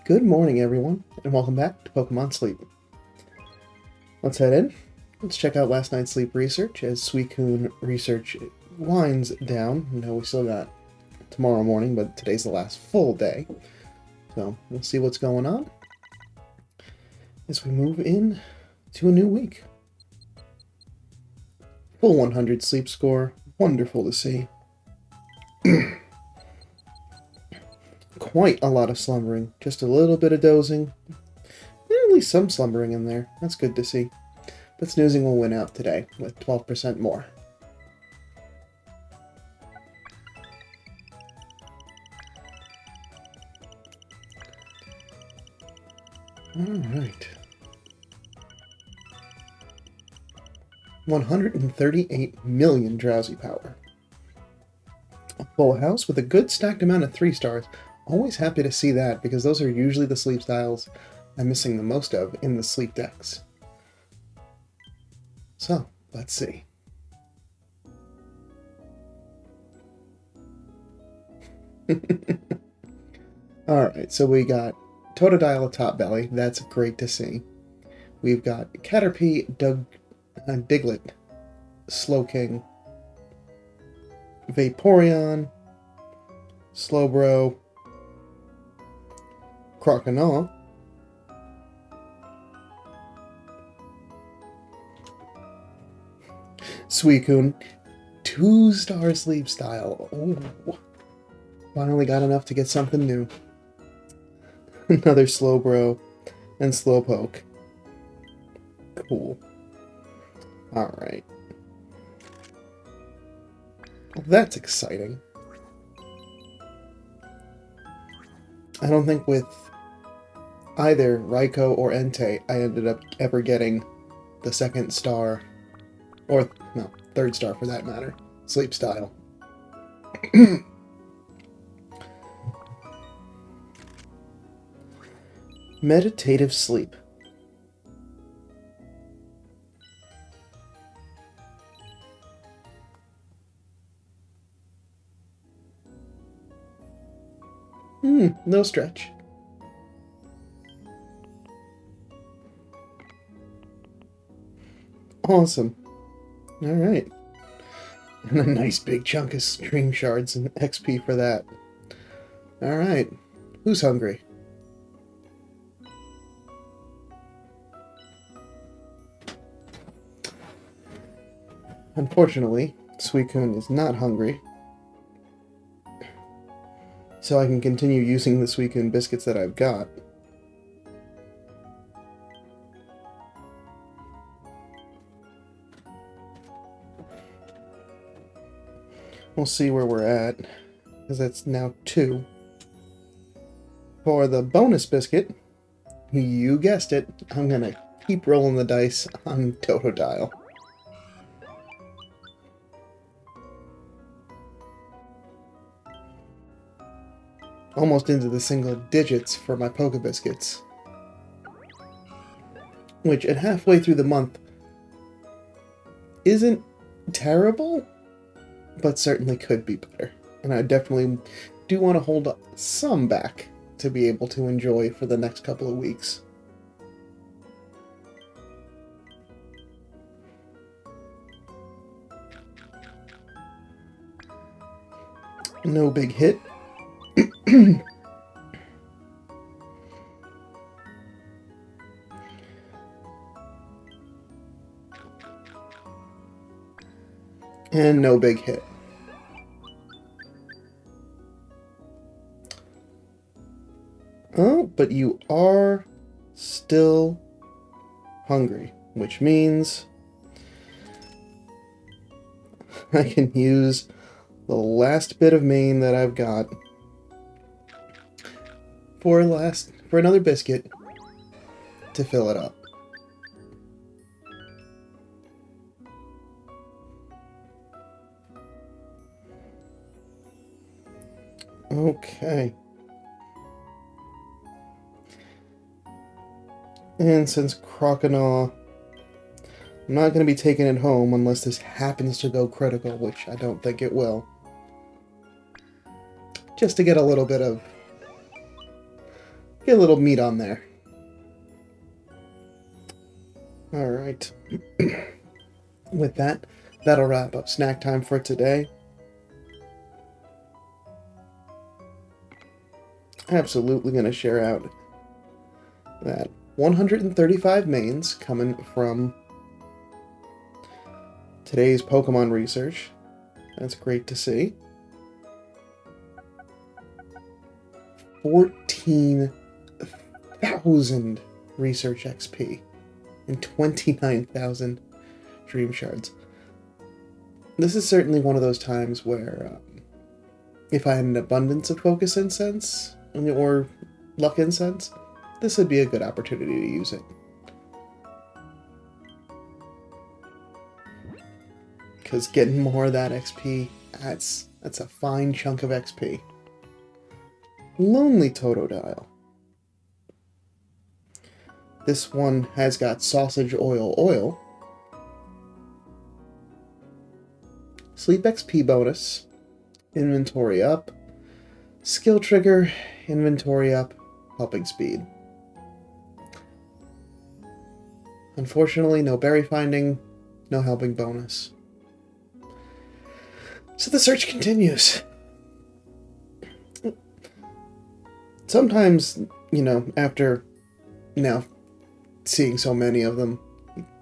Good morning, everyone, and welcome back to Pokemon Sleep. Let's head in. Let's check out last night's sleep research as Suicune research winds down. We still got tomorrow morning, but today's the last full day. So we'll see what's going on as we move in to a new week. Full 100 sleep score. Wonderful to see. Quite a lot of slumbering. Just a little bit of dozing. At least some slumbering in there. That's good to see. But snoozing will win out today with 12% more. Alright. 138 million drowsy power. A full house with a good stacked amount of 3 stars. Always happy to see that, because those are usually the sleep styles I'm missing the most of in the sleep decks. So, let's see. Alright, so we got Totodile Top Belly. That's great to see. We've got Caterpie, Diglett, Slowking, Vaporeon, Slowbro, Croconaw, Suicune, 2-star sleep style. Ooh. Finally got enough to get something new. Another Slowbro and Slowpoke. Cool. Alright. Well, that's exciting. I don't think with either Raikou or Entei I ended up ever getting the 2nd star, or no, 3rd star for that matter, sleep style. Meditative sleep. No stretch. Awesome. Alright. And a nice big chunk of string shards and XP for that. Alright. Who's hungry? Unfortunately, Suicune is not hungry. So I can continue using the Suicune biscuits that I've got. We'll see where we're at, because that's now 2. For the bonus biscuit, you guessed it, I'm gonna keep rolling the dice on Totodile. Almost into the single digits for my Poke Biscuits. Which, at halfway through the month, isn't terrible, but certainly could be better. And I definitely do want to hold some back to be able to enjoy for the next couple of weeks. No big hit. And no big hit. Oh, but you are still hungry, which means I can use the last bit of main that I've got for another biscuit to fill it up. Okay. And since Croconaw, I'm not going to be taking it home unless this happens to go critical, which I don't think it will. Just to get a little bit of Get a little meat on there. Alright. With that, that'll wrap up snack time for today. Absolutely going to share out that 135 mains coming from today's Pokemon research. That's great to see. 14,000 research XP and 29,000 dream shards. This is certainly one of those times where if I had an abundance of focus incense or luck incense, this would be a good opportunity to use it. Because getting more of that XP, that's a fine chunk of XP. Lonely Totodile. This one has got Sausage Oil. Sleep XP bonus. Inventory up. Skill trigger. Inventory up. Helping speed. Unfortunately, no berry finding. No helping bonus. So the search continues. Sometimes, after seeing so many of them,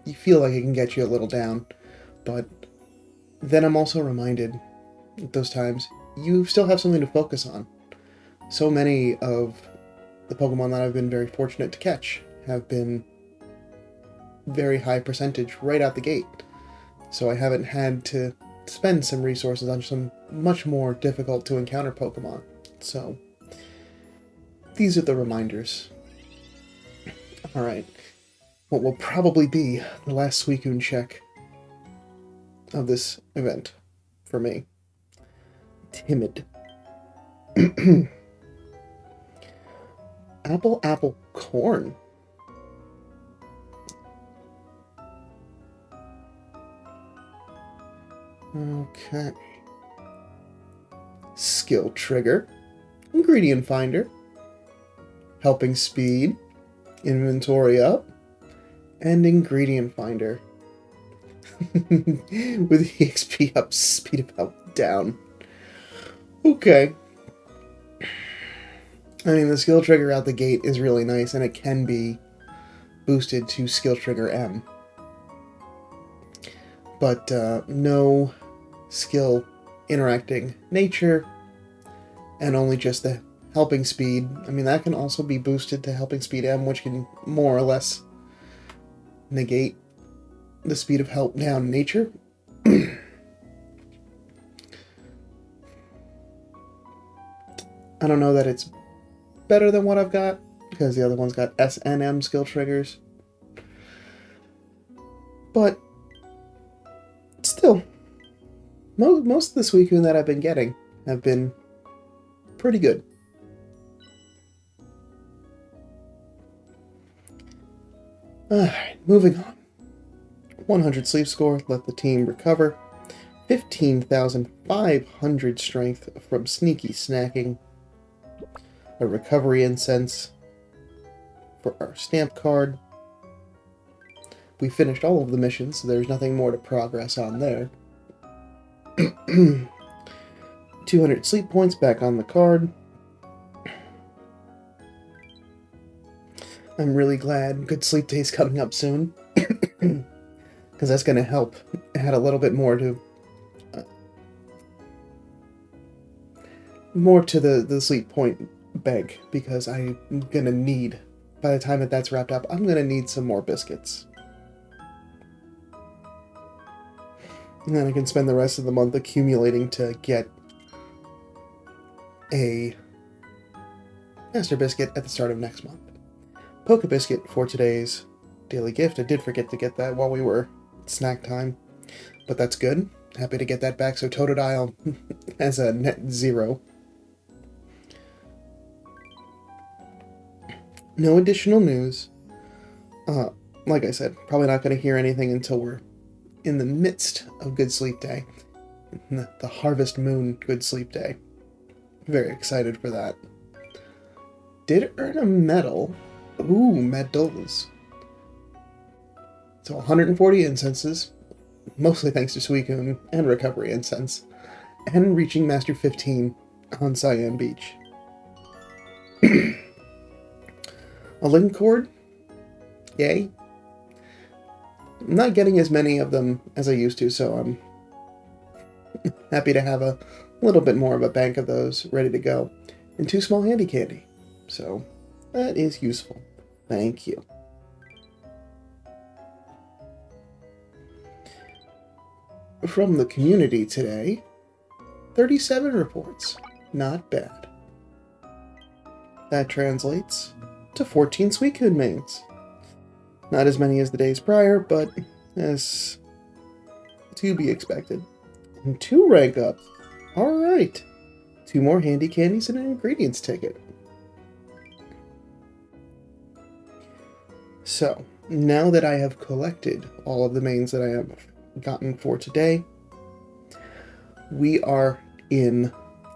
you feel like it can get you a little down. But then I'm also reminded at those times, you still have something to focus on. So many of the Pokemon that I've been very fortunate to catch have been very high percentage right out the gate. So I haven't had to spend some resources on some much more difficult to encounter Pokemon. So these are the reminders. Alright. What will probably be the last Suicune check of this event for me. Timid. Apple, corn. Okay. Skill trigger. Ingredient finder. Helping speed. Inventory up. And ingredient finder. With EXP up, speed up, down. Okay. I mean, the skill trigger out the gate is really nice, and it can be boosted to skill trigger M. But no skill interacting nature, and only just the helping speed. I mean, that can also be boosted to helping speed M, which can more or less negate the speed of help down nature. I don't know that it's better than what I've got, because the other one's got S and M skill triggers. But still, most of the Suicune that I've been getting have been pretty good. Alright, moving on. 100 sleep score, let the team recover. 15,500 strength from sneaky snacking. A recovery incense for our stamp card. We finished all of the missions, so there's nothing more to progress on there. 200 sleep points back on the card. I'm really glad Good Sleep Day's coming up soon, because that's going to help add a little bit more to the sleep point bank, because I'm going to need, by the time that that's wrapped up, I'm going to need some more biscuits. And then I can spend the rest of the month accumulating to get a Master Biscuit at the start of next month. Poke Biscuit for today's daily gift. I did forget to get that while we were at snack time, but that's good. Happy to get that back, so Totodile has a net 0. No additional news. Like I said, probably not going to hear anything until we're in the midst of Good Sleep Day. The Harvest Moon Good Sleep Day. Very excited for that. did earn a medal. Ooh, medals. So 140 incenses, mostly thanks to Suicune and Recovery Incense, and reaching Master 15 on Cyan Beach. A link cord? Yay. I'm not getting as many of them as I used to, so I'm happy to have a little bit more of a bank of those ready to go. And 2 small handy candy. So that is useful. Thank you. From the community today, 37 reports. Not bad. That translates to 14 Suicune mains. Not as many as the days prior, but as to be expected. And 2 rank ups. Alright. 2 more handy candies and an ingredients ticket. So, now that I have collected all of the mains that I have gotten for today, we are in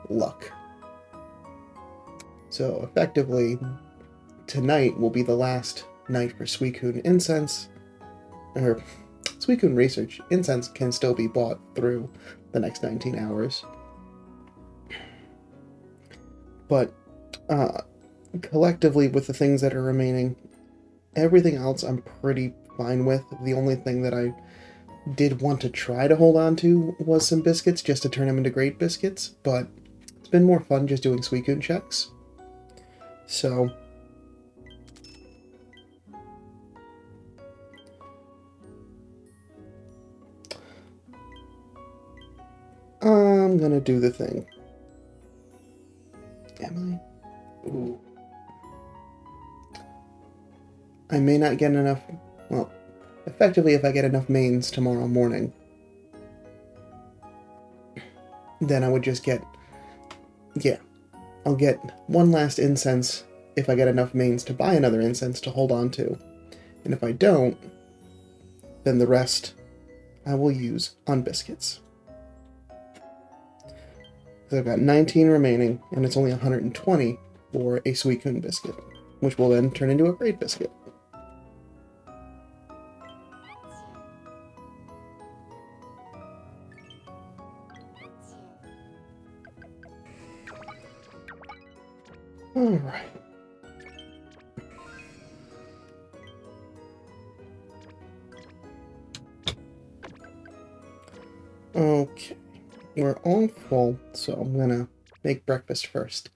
luck. So effectively, tonight will be the last night for Suicune Incense, or Suicune Research. Incense can still be bought through the next 19 hours. But collectively, with the things that are remaining, everything else I'm pretty fine with. The only thing that I did want to try to hold on to was some biscuits, just to turn them into great biscuits, but it's been more fun just doing Suicune checks. So I'm gonna do the thing. Am I? Ooh. I may not get enough. Well, effectively, if I get enough mains tomorrow morning, then I would just get. Yeah, I'll get one last incense if I get enough mains to buy another incense to hold on to. And if I don't, then the rest I will use on biscuits. Because I've got 19 remaining, and it's only 120 for a Suicune biscuit, which will then turn into a great biscuit. Alright. Okay. We're all full, so I'm gonna make breakfast first.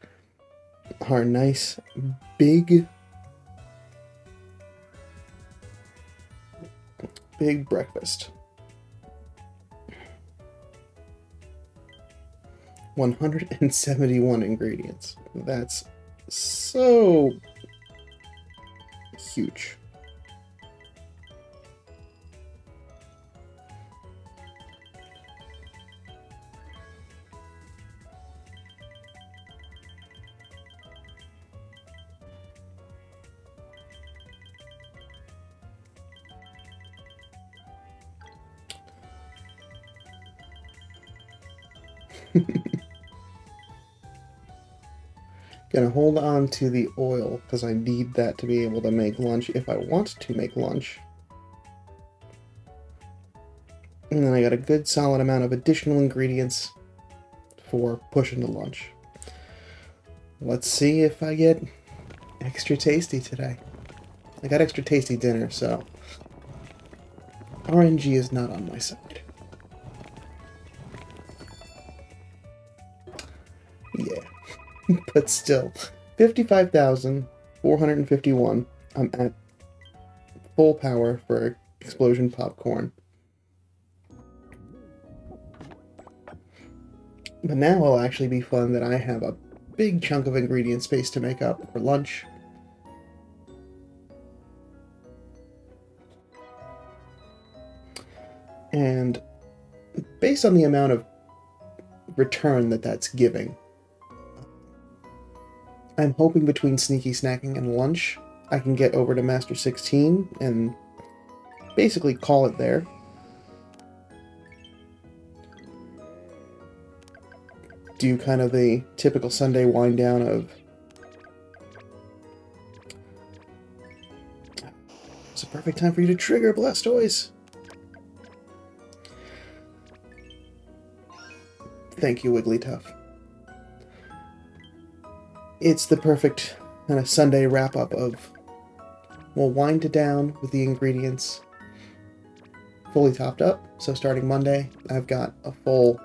Our nice, big breakfast. 171 ingredients. That's so huge. Gonna hold on to the oil because I need that to be able to make lunch if I want to make lunch. And then I got a good solid amount of additional ingredients for pushing to lunch. Let's see if I get extra tasty today. I got extra tasty dinner, so RNG is not on my side. Yeah. But still, 55,451. I'm at full power for explosion popcorn. But now it'll actually be fun that I have a big chunk of ingredient space to make up for lunch. And based on the amount of return that that's giving, I'm hoping between sneaky snacking and lunch, I can get over to Master 16 and basically call it there. Do kind of the typical Sunday wind down of It's a perfect time for you to trigger Blastoise. Thank you, Wigglytuff. It's the perfect kind of Sunday wrap-up of, we'll wind it down with the ingredients fully topped up. So starting Monday, I've got a full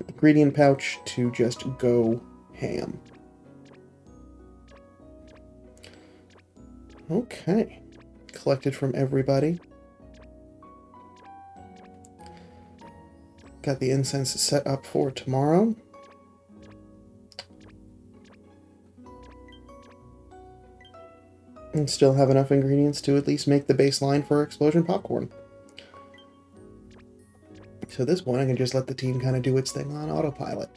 ingredient pouch to just go ham. Okay. Collected from everybody. Got the incense set up for tomorrow. And still have enough ingredients to at least make the baseline for Explosion Popcorn. So at this point, I can just let the team kind of do its thing on autopilot.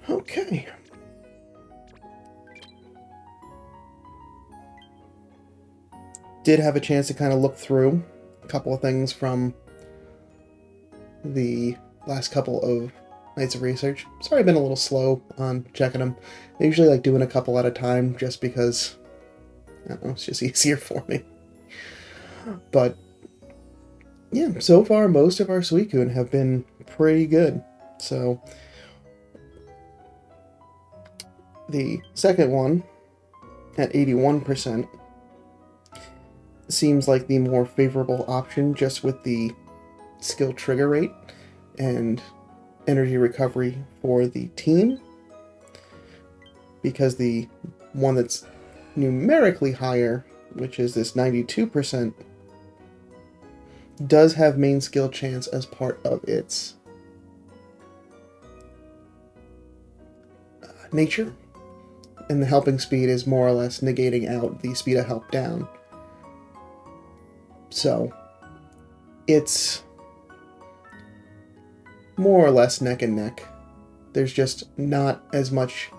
Okay. Did have a chance to kind of look through a couple of things from the last couple of nights of research. Sorry I've been a little slow on checking them. I usually like doing a couple at a time just because, I don't know, it's just easier for me. But yeah, so far most of our Suicune have been pretty good. So the second one at 81% seems like the more favorable option, just with the skill trigger rate and energy recovery for the team, because the one that's numerically higher, which is this 92%, does have main skill chance as part of its nature, and the helping speed is more or less negating out the speed of help down. So it's more or less neck and neck. There's just not as much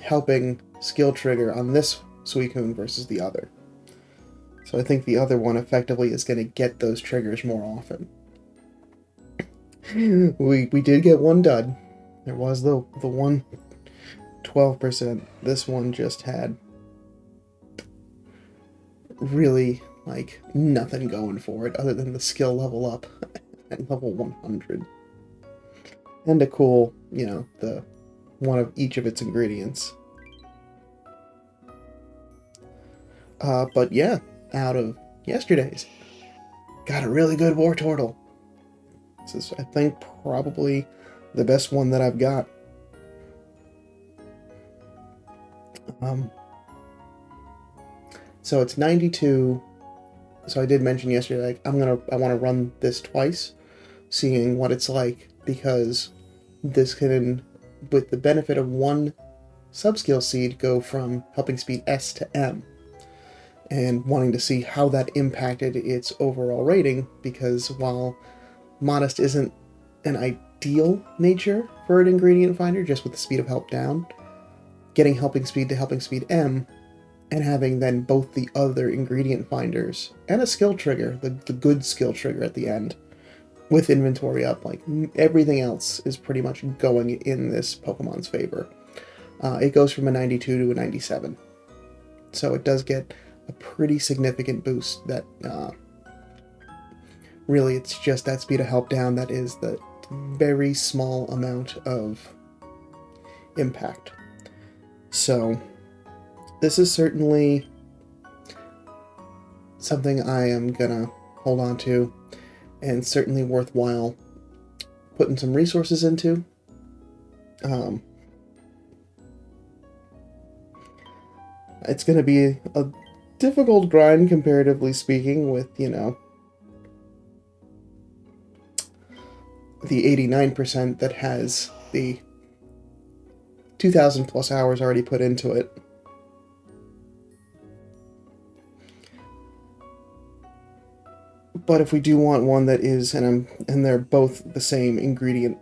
helping skill trigger on this Suicune versus the other. So I think the other one effectively is going to get those triggers more often. We did get one dud. There was the one 12%. This one just had really like nothing going for it other than the skill level up at level 100. And a cool, you know, the one of each of its ingredients. But yeah, out of yesterday's, got a really good Wartortle. This is, I think, probably the best one that I've got. So it's 92. So I did mention yesterday, like, I want to run this twice, seeing what it's like, because this can, with the benefit of one subskill seed, go from helping speed S to M, and wanting to see how that impacted its overall rating, because while Modest isn't an ideal nature for an ingredient finder, just with the speed of help down, getting helping speed to helping speed M, and having then both the other ingredient finders and a skill trigger, the good skill trigger at the end, with inventory up, like everything else is pretty much going in this Pokemon's favor. It goes from a 92 to a 97. So it does get a pretty significant boost that really it's just that speed of help down that is the very small amount of impact. So this is certainly something I am gonna hold on to, and certainly worthwhile putting some resources into. It's gonna be a difficult grind, comparatively speaking, with, you know, the 89% that has the 2,000 plus hours already put into it. But if we do want one that is, and they're both the same ingredient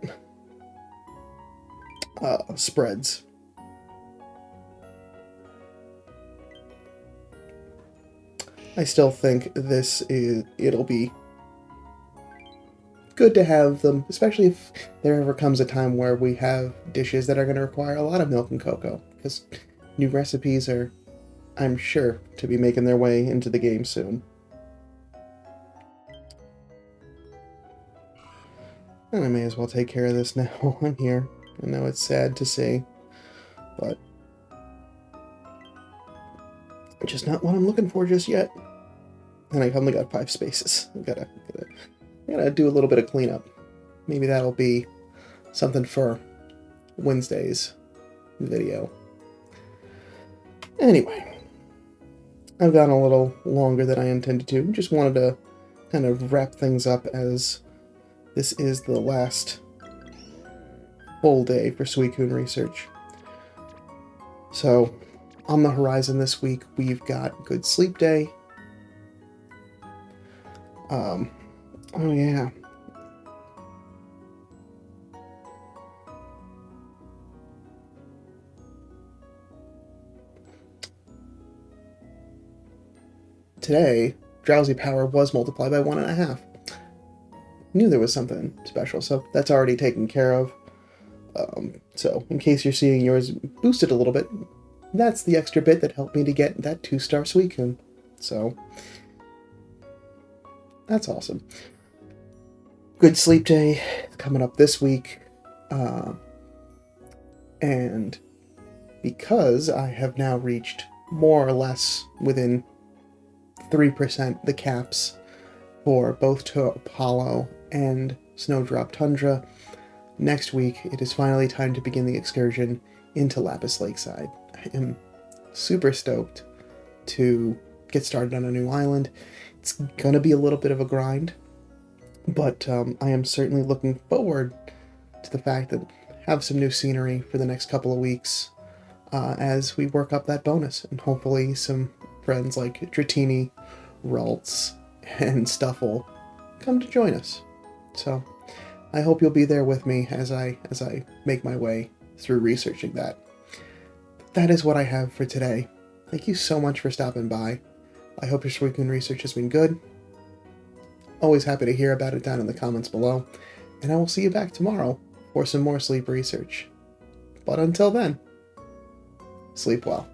spreads, I still think it'll be good to have them, especially if there ever comes a time where we have dishes that are going to require a lot of milk and cocoa, because new recipes are I'm sure to be making their way into the game soon. And I may as well take care of this now while I'm here. I know it's sad to see, but just not what I'm looking for just yet. And I only got 5 spaces. I gotta do a little bit of cleanup. Maybe that'll be something for Wednesday's video. Anyway, I've gone a little longer than I intended to. Just wanted to kind of wrap things up, as this is the last full day for Suicune research. So, on the horizon this week, we've got Good Sleep Day. Oh yeah. Today, drowsy power was multiplied by 1.5. Knew there was something special, so that's already taken care of. So, in case you're seeing yours boosted a little bit, that's the extra bit that helped me to get that 2-star Suicune. So, that's awesome. Good Sleep Day coming up this week. And because I have now reached more or less within 3% the caps for both Apollo and Snowdrop Tundra, next week it is finally time to begin the excursion into Lapis Lakeside. I am super stoked to get started on a new island. It's gonna be a little bit of a grind, but I am certainly looking forward to the fact that I have some new scenery for the next couple of weeks as we work up that bonus, and hopefully some friends like Dratini, Ralts, and Stuffle come to join us. So I hope you'll be there with me as I make my way through researching that. That is what I have for today. Thank you so much for stopping by. I hope your Suicune research has been good. Always happy to hear about it down in the comments below, and I will see you back tomorrow for some more sleep research. But until then, sleep well.